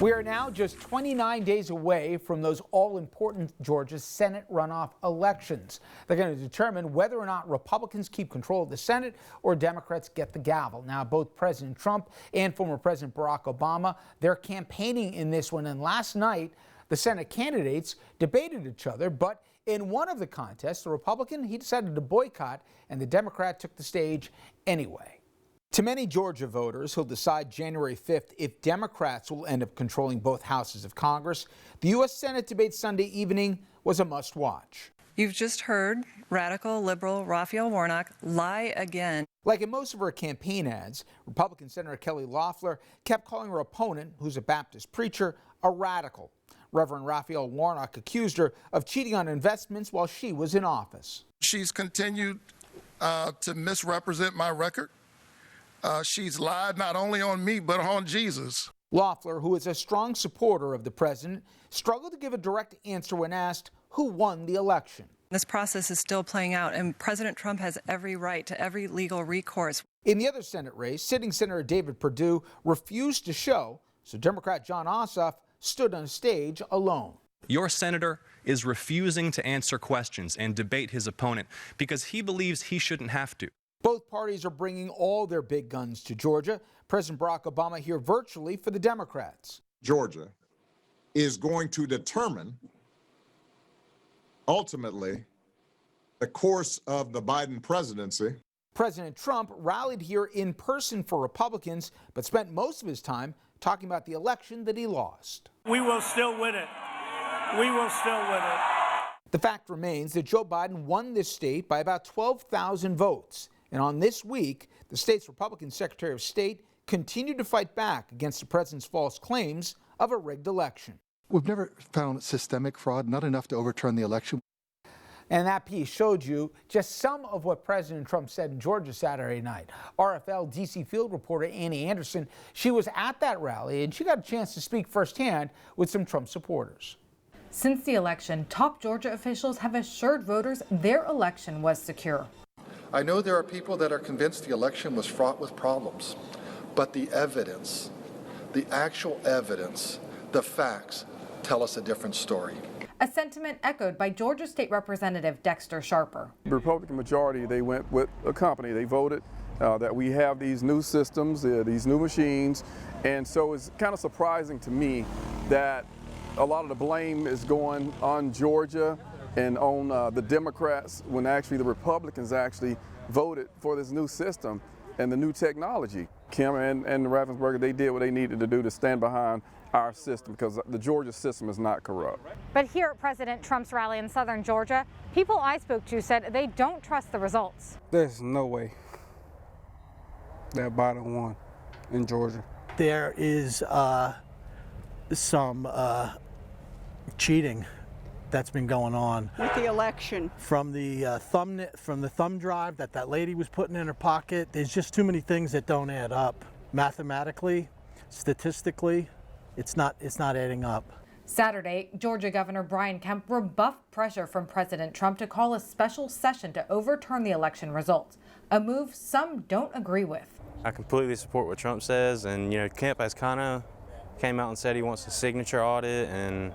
We are now just 29 days away from those all-important Georgia Senate runoff elections. They're going to determine whether or not Republicans keep control of the Senate or Democrats get the gavel. Now, both President Trump and former President Barack Obama, they're campaigning in this one. And last night, the Senate candidates debated each other, but in one of the contests, the Republican, he decided to boycott, and the Democrat took the stage anyway. To many Georgia voters, he'll decide January 5th if Democrats will end up controlling both houses of Congress. The U.S. Senate debate Sunday evening was a must-watch. You've just heard radical liberal Raphael Warnock lie again. Like in most of her campaign ads, Republican Senator Kelly Loeffler kept calling her opponent, who's a Baptist preacher, a radical. Reverend Raphael Warnock accused her of cheating on investments while she was in office. She's continued to misrepresent my record. She's lied not only on me, but on Jesus. Loeffler, who is a strong supporter of the president, struggled to give a direct answer when asked who won the election. This process is still playing out, and President Trump has every right to every legal recourse. In the other Senate race, sitting Senator David Perdue refused to show, so Democrat Jon Ossoff stood on stage alone. Your senator is refusing to answer questions and debate his opponent because he believes he shouldn't have to. Both parties are bringing all their big guns to Georgia. President Barack Obama here virtually for the Democrats. Georgia is going to determine, ultimately, the course of the Biden presidency. President Trump rallied here in person for Republicans, but spent most of his time talking about the election that he lost. We will still win it. We will still win it. The fact remains that Joe Biden won this state by about 12,000 votes. And on this week, the state's Republican Secretary of State continued to fight back against the president's false claims of a rigged election. We've never found systemic fraud, not enough to overturn the election. And that piece showed you just some of what President Trump said in Georgia Saturday night. RFL DC field reporter Annie Andersen, she was at that rally and she got a chance to speak firsthand with some Trump supporters. Since the election, top Georgia officials have assured voters their election was secure. I know there are people that are convinced the election was fraught with problems, but the evidence, the actual evidence, the facts tell us a different story. A sentiment echoed by Georgia State Representative Dexter Sharper. The Republican majority, they went with a company. They voted that we have these new systems, these new machines, and so it's kind of surprising to me that a lot of the blame is going on Georgia and on the Democrats when actually the Republicans actually voted for this new system and the new technology. Kim and Ravensburger, they did what they needed to do to stand behind our system because the Georgia system is not corrupt. But here at President Trump's rally in southern Georgia, people I spoke to said they don't trust the results. There's no way that Biden won in Georgia. There is some cheating that's been going on with the election. From the thumb drive that lady was putting in her pocket. There's just too many things that don't add up. Mathematically, statistically, it's not adding up. Saturday, Georgia Governor Brian Kemp rebuffed pressure from President Trump to call a special session to overturn the election results, a move some don't agree with. I completely support what Trump says, and Kemp has kind of came out and said he wants a signature audit and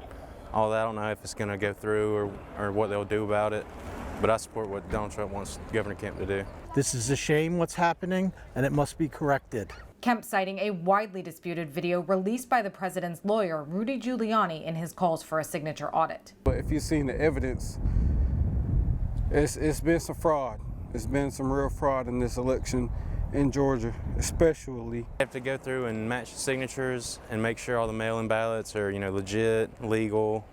all that. I don't know if it's going to go through or what they'll do about it, but I support what Donald Trump wants Governor Kemp to do. This is a shame what's happening, and it must be corrected. Kemp citing a widely disputed video released by the president's lawyer, Rudy Giuliani, in his calls for a signature audit. But if you've seen the evidence, it's been some fraud. It's been some real fraud in this election in Georgia, especially. You have to go through and match the signatures and make sure all the mail-in ballots are, legit, legal.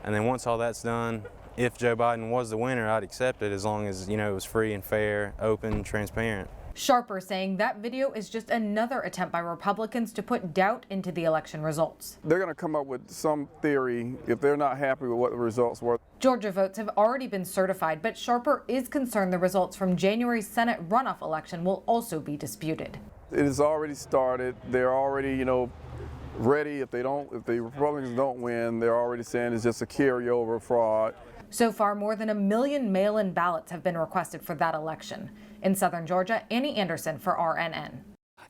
And then once all that's done, if Joe Biden was the winner, I'd accept it as long as, it was free and fair, open, transparent. Sharper saying that video is just another attempt by Republicans to put doubt into the election results. They're going to come up with some theory if they're not happy with what the results were. Georgia votes have already been certified, but Sharper is concerned the results from January's Senate runoff election will also be disputed. It has already started. They're already, ready. If the Republicans don't win, they're already saying it's just a carryover fraud. So far, more than 1 million mail-in ballots have been requested for that election. In southern Georgia, Annie Andersen for RNN.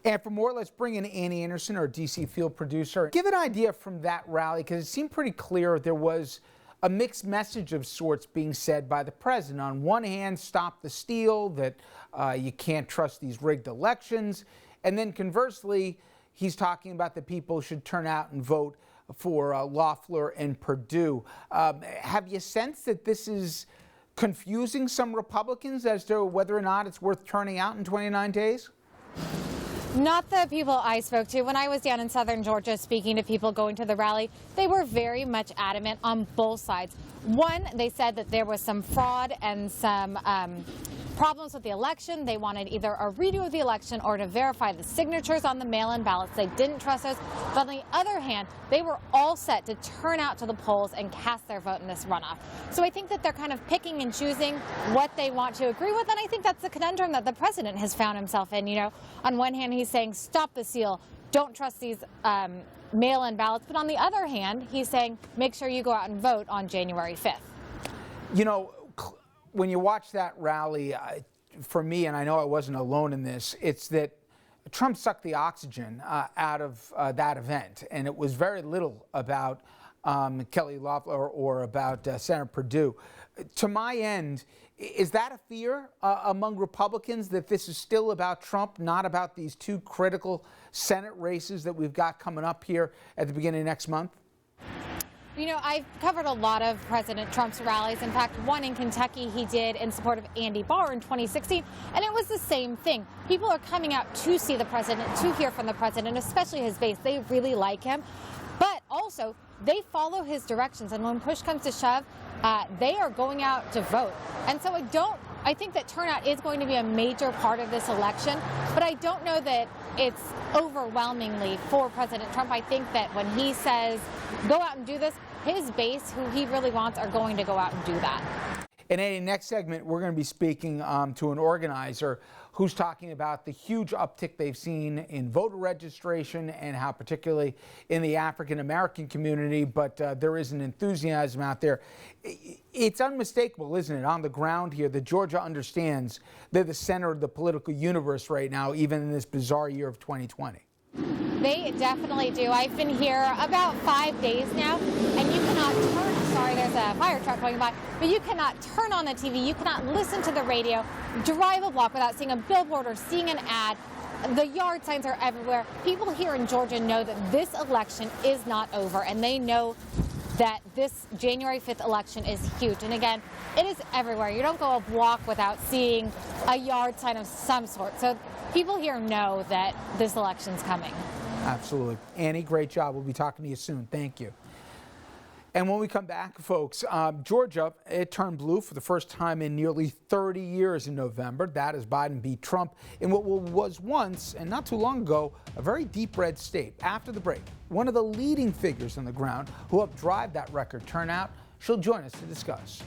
And for more, let's bring in Annie Andersen, our DC field producer. Give an idea from that rally, because it seemed pretty clear there was a mixed message of sorts being said by the president. On one hand, stop the steal, that you can't trust these rigged elections. And then conversely, he's talking about that people should turn out and vote for Loeffler and Perdue. Have you sensed that this is confusing some Republicans as to whether or not it's worth turning out in 29 days? Not the people I spoke to. When I was down in southern Georgia speaking to people going to the rally, they were very much adamant on both sides. One, they said that there was some fraud and some problems with the election. They wanted either a redo of the election or to verify the signatures on the mail-in ballots. They didn't trust those. But on the other hand, they were all set to turn out to the polls and cast their vote in this runoff. So I think that they're kind of picking and choosing what they want to agree with. And I think that's the conundrum that the president has found himself in. You know, on one hand, he's saying, stop the steal, don't trust these mail-in ballots. But on the other hand, he's saying, make sure you go out and vote on January 5th. You know, when you watch that rally, for me, and I know I wasn't alone in this, it's that Trump sucked the oxygen out of that event. And it was very little about Kelly Loeffler or about Senator Perdue. To my end, is that a fear among Republicans that this is still about Trump, not about these two critical Senate races that we've got coming up here at the beginning of next month? You know, I've covered a lot of President Trump's rallies. In fact, one in Kentucky he did in support of Andy Barr in 2016, and it was the same thing. People are coming out to see the president, to hear from the president, especially his base. They really like him, but also they follow his directions, and when push comes to shove, they are going out to vote. And so I think that turnout is going to be a major part of this election, but I don't know that it's overwhelmingly for President Trump. I think that when he says, go out and do this, his base, who he really wants, are going to go out and do that. In a next segment, we're going to be speaking to an organizer who's talking about the huge uptick they've seen in voter registration and how particularly in the African-American community, but there is an enthusiasm out there. It's unmistakable, isn't it, on the ground here that Georgia understands they're the center of the political universe right now, even in this bizarre year of 2020. They definitely do. I've been here about 5 days now, and you cannot sorry, there's a fire truck going by, but you cannot turn on the TV, you cannot listen to the radio, drive a block without seeing a billboard or seeing an ad. The yard signs are everywhere. People here in Georgia know that this election is not over, and they know that this January 5th election is huge. And again, it is everywhere. You don't go a block without seeing a yard sign of some sort. So people here know that this election's coming. Absolutely. Annie, great job. We'll be talking to you soon. Thank you. And when we come back, folks, Georgia, it turned blue for the first time in nearly 30 years in November. That as Biden beat Trump in what was once, and not too long ago, a very deep red state. After the break, one of the leading figures on the ground who helped drive that record turnout, she'll join us to discuss.